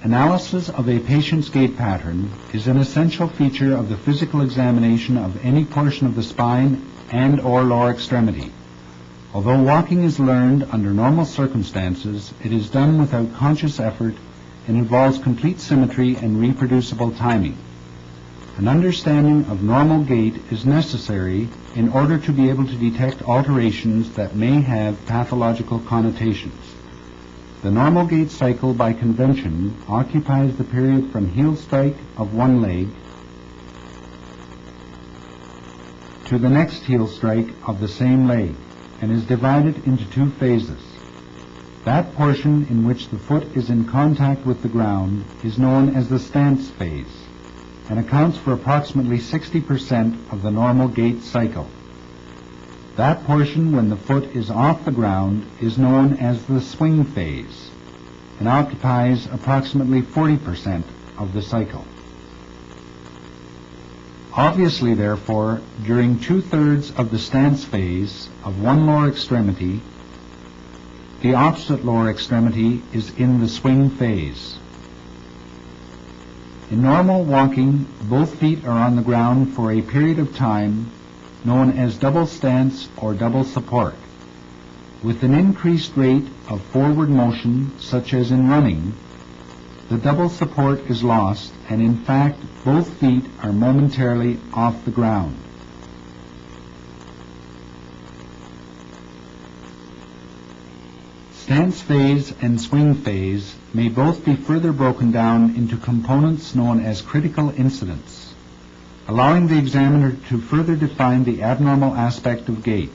Analysis of a patient's gait pattern is an essential feature of the physical examination of any portion of the spine and/or lower extremity. Although walking is learned under normal circumstances, it is done without conscious effort and involves complete symmetry and reproducible timing. An understanding of normal gait is necessary in order to be able to detect alterations that may have pathological connotations. The normal gait cycle by convention occupies the period from heel strike of one leg to the next heel strike of the same leg and is divided into two phases. That portion in which the foot is in contact with the ground is known as the stance phase and accounts for approximately 60% of the normal gait cycle. That portion when the foot is off the ground is known as the swing phase and occupies approximately 40% of the cycle. Obviously, therefore, during 2/3 of the stance phase of one lower extremity, the opposite lower extremity is in the swing phase. In normal walking, both feet are on the ground for a period of time known as double stance or double support. With an increased rate of forward motion, such as in running, the double support is lost, and in fact, both feet are momentarily off the ground. Stance phase and swing phase may both be further broken down into components known as critical incidents, allowing the examiner to further define the abnormal aspect of gait.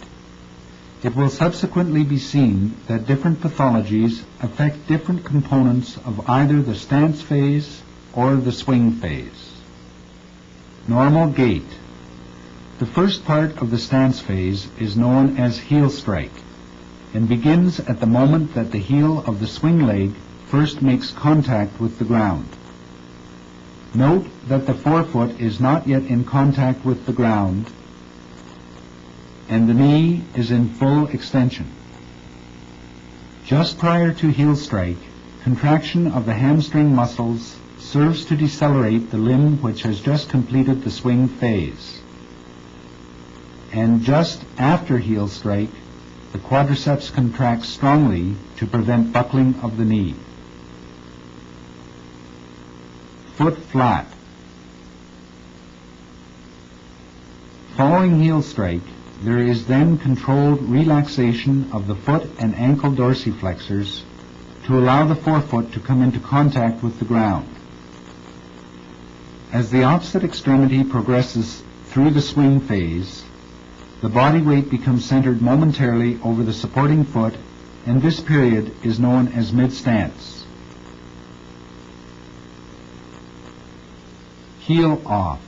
It will subsequently be seen that different pathologies affect different components of either the stance phase or the swing phase. Normal gait. The first part of the stance phase is known as heel strike and begins at the moment that the heel of the swing leg first makes contact with the ground. Note that the forefoot is not yet in contact with the ground and the knee is in full extension. Just prior to heel strike, contraction of the hamstring muscles serves to decelerate the limb which has just completed the swing phase. And just after heel strike, the quadriceps contracts strongly to prevent buckling of the knee. Foot flat. Following heel strike, there is then controlled relaxation of the foot and ankle dorsiflexors to allow the forefoot to come into contact with the ground. As the opposite extremity progresses through the swing phase, the body weight becomes centered momentarily over the supporting foot, and this period is known as mid-stance. Heel off.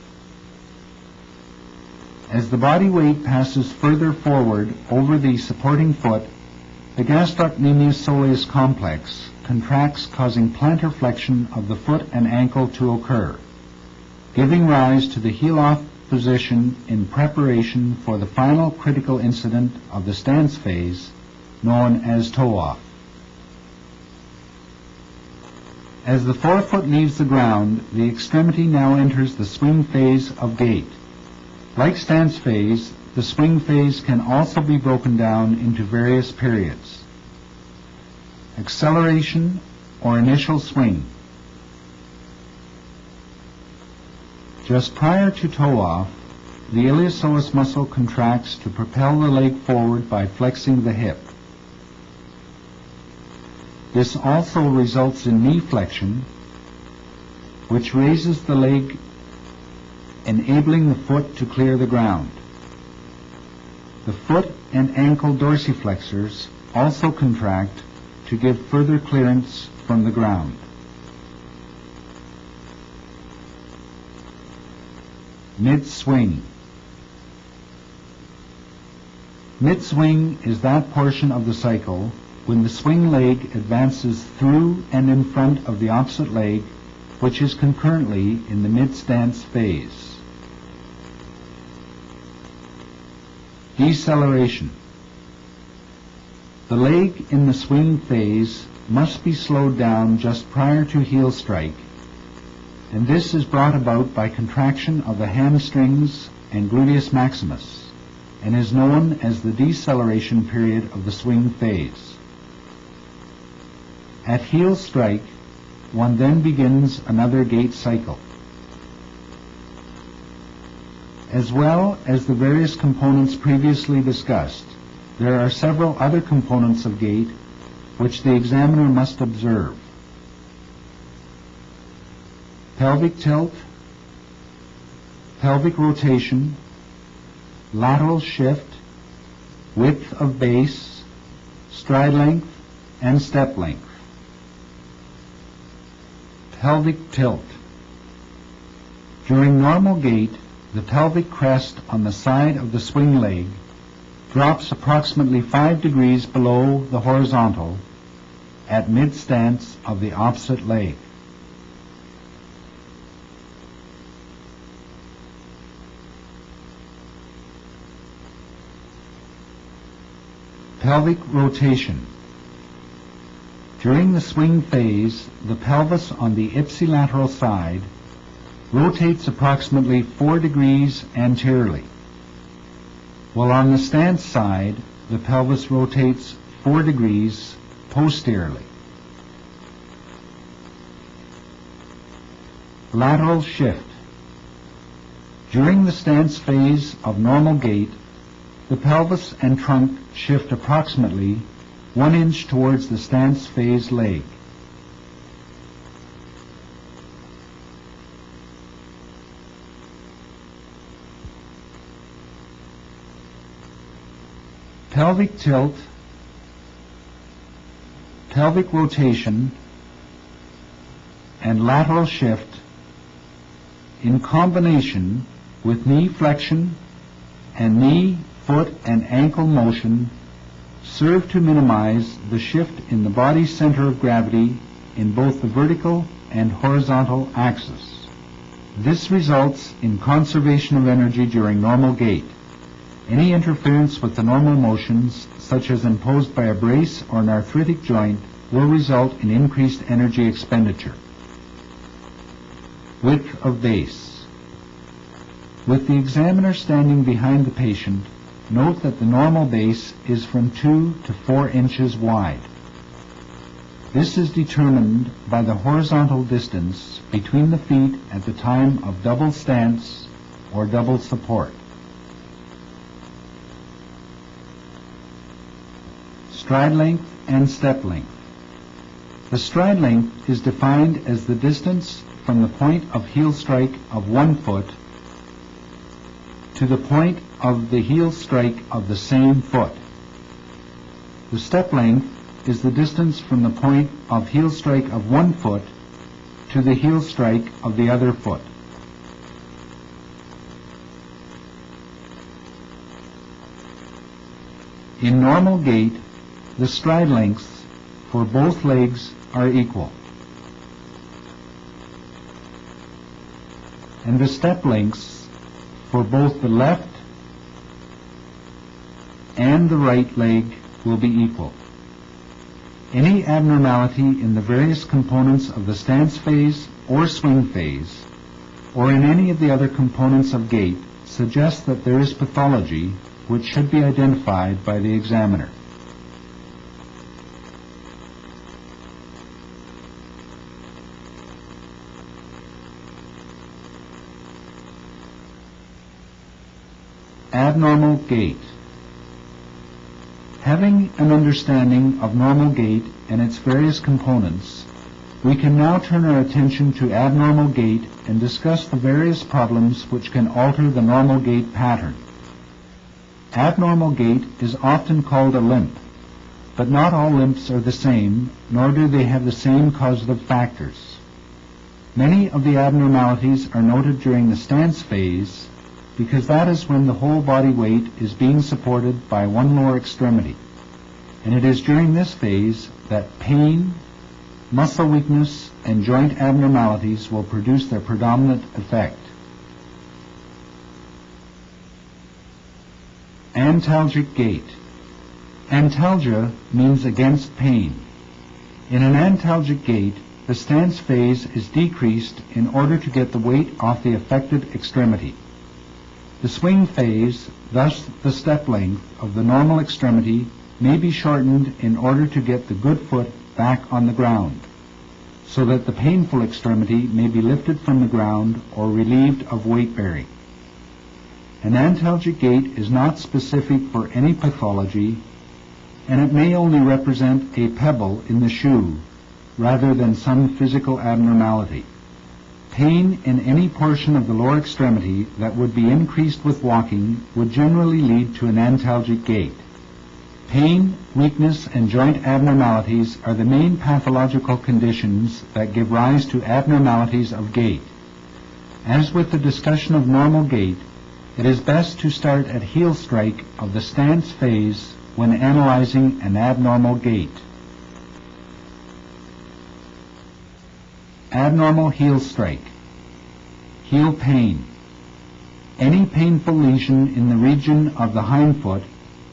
As the body weight passes further forward over the supporting foot, the gastrocnemius soleus complex contracts, causing plantar flexion of the foot and ankle to occur, giving rise to the heel off position in preparation for the final critical incident of the stance phase, known as toe off. As the forefoot leaves the ground, the extremity now enters the swing phase of gait. Like stance phase, the swing phase can also be broken down into various periods. Acceleration or initial swing. Just prior to toe off, the iliopsoas muscle contracts to propel the leg forward by flexing the hip. This also results in knee flexion, which raises the leg, enabling the foot to clear the ground. The foot and ankle dorsiflexors also contract to give further clearance from the ground. Mid-swing. Mid-swing is that portion of the cycle when the swing leg advances through and in front of the opposite leg, which is concurrently in the mid-stance phase. Deceleration. The leg in the swing phase must be slowed down just prior to heel strike, and this is brought about by contraction of the hamstrings and gluteus maximus, and is known as the deceleration period of the swing phase. At heel strike, one then begins another gait cycle. As well as the various components previously discussed, there are several other components of gait which the examiner must observe. Pelvic tilt, pelvic rotation, lateral shift, width of base, stride length, and step length. Pelvic tilt. During normal gait, the pelvic crest on the side of the swing leg drops approximately 5 degrees below the horizontal at mid-stance of the opposite leg. Pelvic rotation. During the swing phase, the pelvis on the ipsilateral side rotates approximately 4 degrees anteriorly, while on the stance side, the pelvis rotates 4 degrees posteriorly. Lateral shift. During the stance phase of normal gait, the pelvis and trunk shift approximately 1 inch towards the stance phase leg. Pelvic tilt, pelvic rotation, and lateral shift in combination with knee flexion and knee, foot, and ankle motion serve to minimize the shift in the body's center of gravity in both the vertical and horizontal axis. This results in conservation of energy during normal gait. Any interference with the normal motions, such as imposed by a brace or an arthritic joint, will result in increased energy expenditure. Width of base. With the examiner standing behind the patient, note that the normal base is from 2 to 4 inches wide. This is determined by the horizontal distance between the feet at the time of double stance or double support. Stride length and step length. The stride length is defined as the distance from the point of heel strike of one foot to the point of the heel strike of the same foot. The step length is the distance from the point of heel strike of one foot to the heel strike of the other foot. In normal gait, the stride lengths for both legs are equal, and the step lengths for both the left and the right leg will be equal. Any abnormality in the various components of the stance phase or swing phase, or in any of the other components of gait, suggests that there is pathology which should be identified by the examiner. Abnormal gait. Having an understanding of normal gait and its various components, we can now turn our attention to abnormal gait and discuss the various problems which can alter the normal gait pattern. Abnormal gait is often called a limp, but not all limps are the same, nor do they have the same causative factors. Many of the abnormalities are noted during the stance phase, because that is when the whole body weight is being supported by one lower extremity, and it is during this phase that pain, muscle weakness, and joint abnormalities will produce their predominant effect. Antalgic gait. Antalgia means against pain. In an antalgic gait, the stance phase is decreased in order to get the weight off the affected extremity. The swing phase, thus the step length of the normal extremity, may be shortened in order to get the good foot back on the ground, so that the painful extremity may be lifted from the ground or relieved of weight bearing. An antalgic gait is not specific for any pathology, and it may only represent a pebble in the shoe rather than some physical abnormality. Pain in any portion of the lower extremity that would be increased with walking would generally lead to an antalgic gait. Pain, weakness, and joint abnormalities are the main pathological conditions that give rise to abnormalities of gait. As with the discussion of normal gait, it is best to start at heel strike of the stance phase when analyzing an abnormal gait. Abnormal heel strike. Heel pain. Any painful lesion in the region of the hindfoot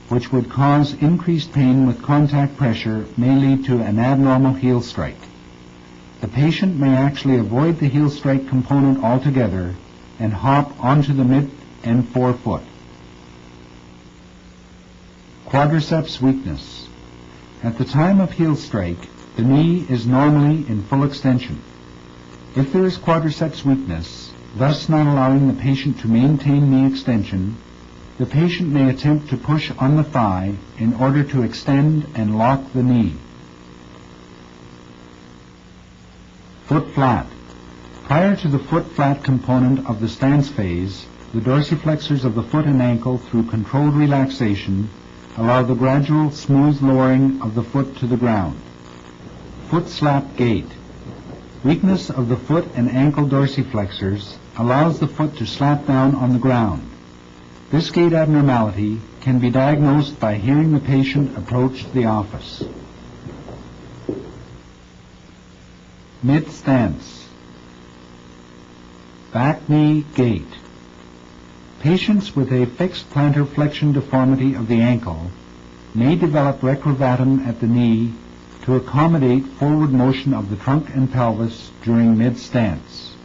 which would cause increased pain with contact pressure may lead to an abnormal heel strike. The patient may actually avoid the heel strike component altogether and hop onto the mid and forefoot. Quadriceps weakness. At the time of heel strike, the knee is normally in full extension. If there is quadriceps weakness, thus not allowing the patient to maintain knee extension, the patient may attempt to push on the thigh in order to extend and lock the knee. Foot flat. Prior to the foot flat component of the stance phase, the dorsiflexors of the foot and ankle, through controlled relaxation, allow the gradual smooth lowering of the foot to the ground. Foot slap gait. Weakness of the foot and ankle dorsiflexors allows the foot to slap down on the ground. This gait abnormality can be diagnosed by hearing the patient approach the office. Mid-stance. Back knee gait. Patients with a fixed plantar flexion deformity of the ankle may develop recurvatum at the knee to accommodate forward motion of the trunk and pelvis during mid-stance.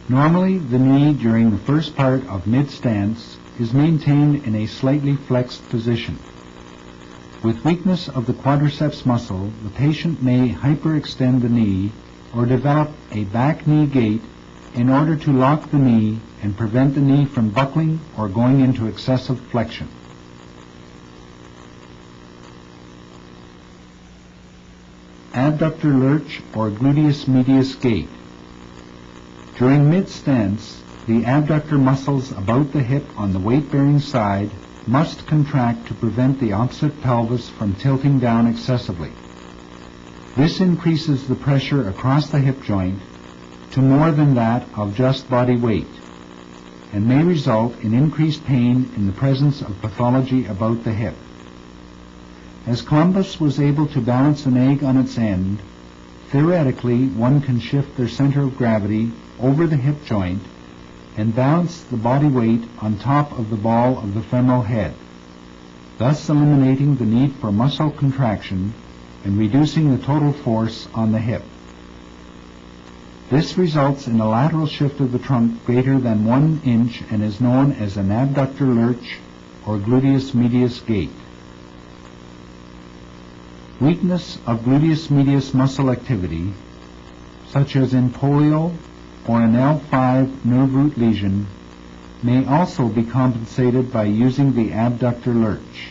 Normally, the knee during the first part of mid-stance is maintained in a slightly flexed position. With weakness of the quadriceps muscle, the patient may hyperextend the knee or develop a back knee gait in order to lock the knee and prevent the knee from buckling or going into excessive flexion. Abductor lurch or gluteus medius gait. During mid-stance, the abductor muscles about the hip on the weight-bearing side must contract to prevent the opposite pelvis from tilting down excessively. This increases the pressure across the hip joint to more than that of just body weight, and may result in increased pain in the presence of pathology about the hip. As Columbus was able to balance an egg on its end, theoretically one can shift their center of gravity over the hip joint and balance the body weight on top of the ball of the femoral head, thus eliminating the need for muscle contraction and reducing the total force on the hip. This results in a lateral shift of the trunk greater than 1 inch and is known as an abductor lurch or gluteus medius gait. Weakness of gluteus medius muscle activity, such as in polio or an L5 nerve root lesion, may also be compensated by using the abductor lurch.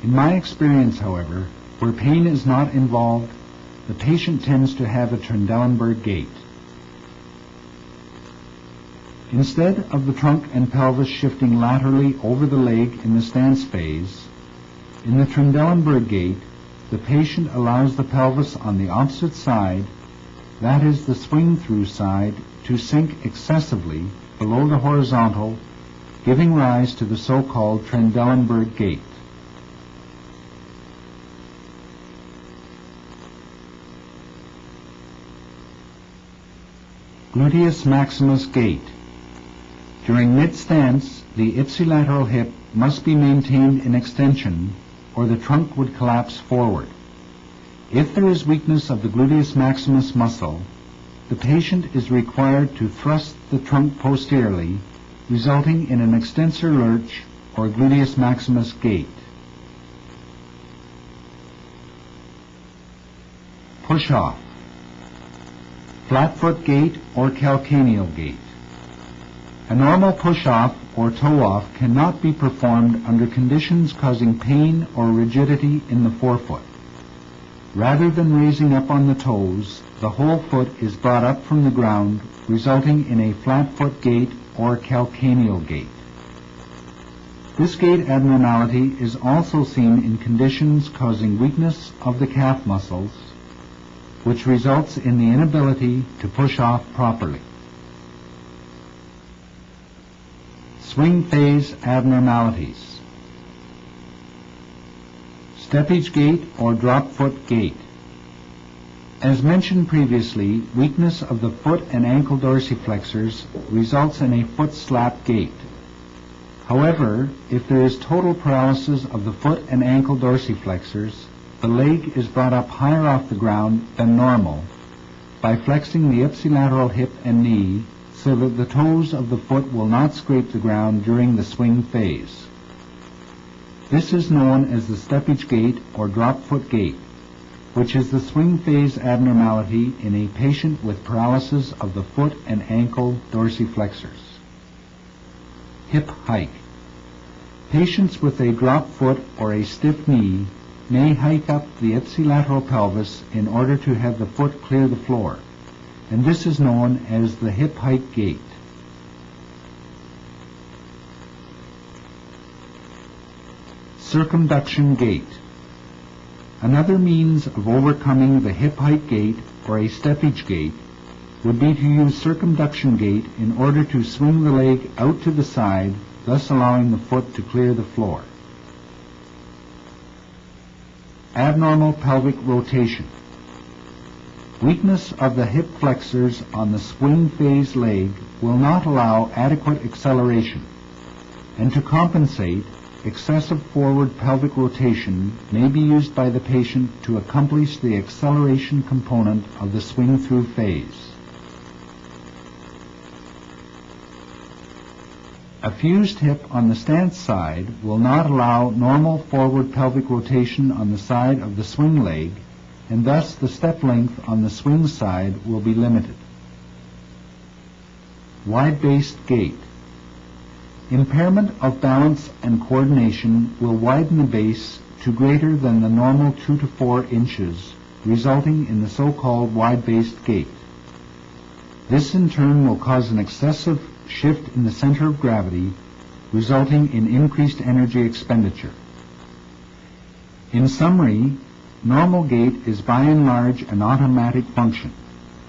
In my experience, however, where pain is not involved, the patient tends to have a Trendelenburg gait. Instead of the trunk and pelvis shifting laterally over the leg in the stance phase, in the Trendelenburg gait, the patient allows the pelvis on the opposite side, that is the swing-through side, to sink excessively below the horizontal, giving rise to the so-called Trendelenburg gait. Gluteus maximus gait. During mid-stance, the ipsilateral hip must be maintained in extension or the trunk would collapse forward. If there is weakness of the gluteus maximus muscle, the patient is required to thrust the trunk posteriorly, resulting in an extensor lurch or gluteus maximus gait. Push-off, flat foot gait or calcaneal gait. A normal push-off or toe-off cannot be performed under conditions causing pain or rigidity in the forefoot. Rather than raising up on the toes, the whole foot is brought up from the ground, resulting in a flat foot gait or calcaneal gait. This gait abnormality is also seen in conditions causing weakness of the calf muscles, which results in the inability to push off properly. Swing phase abnormalities. Steppage gait or drop foot gait. As mentioned previously, weakness of the foot and ankle dorsiflexors results in a foot slap gait. However, if there is total paralysis of the foot and ankle dorsiflexors, the leg is brought up higher off the ground than normal by flexing the ipsilateral hip and knee so that the toes of the foot will not scrape the ground during the swing phase. This is known as the steppage gait or drop foot gait, which is the swing phase abnormality in a patient with paralysis of the foot and ankle dorsiflexors. Hip hike. Patients with a drop foot or a stiff knee may hike up the ipsilateral pelvis in order to have the foot clear the floor, and this is known as the hip hike gait. Circumduction gait. Another means of overcoming the hip hike gait or a steppage gait would be to use circumduction gait in order to swing the leg out to the side, thus allowing the foot to clear the floor. Abnormal pelvic rotation. Weakness of the hip flexors on the swing phase leg will not allow adequate acceleration, and to compensate, excessive forward pelvic rotation may be used by the patient to accomplish the acceleration component of the swing-through phase. A fused hip on the stance side will not allow normal forward pelvic rotation on the side of the swing leg, and thus the step length on the swing side will be limited. Wide-based gait. Impairment of balance and coordination will widen the base to greater than the normal 2 to 4 inches, resulting in the so-called wide-based gait. This in turn will cause an excessive shift in the center of gravity, resulting in increased energy expenditure. In summary, normal gait is by and large an automatic function,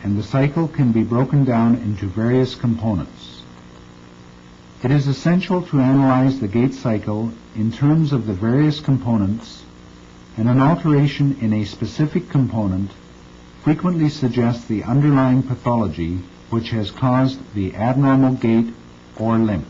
and the cycle can be broken down into various components. It is essential to analyze the gait cycle in terms of the various components, and an alteration in a specific component frequently suggests the underlying pathology which has caused the abnormal gait or limp.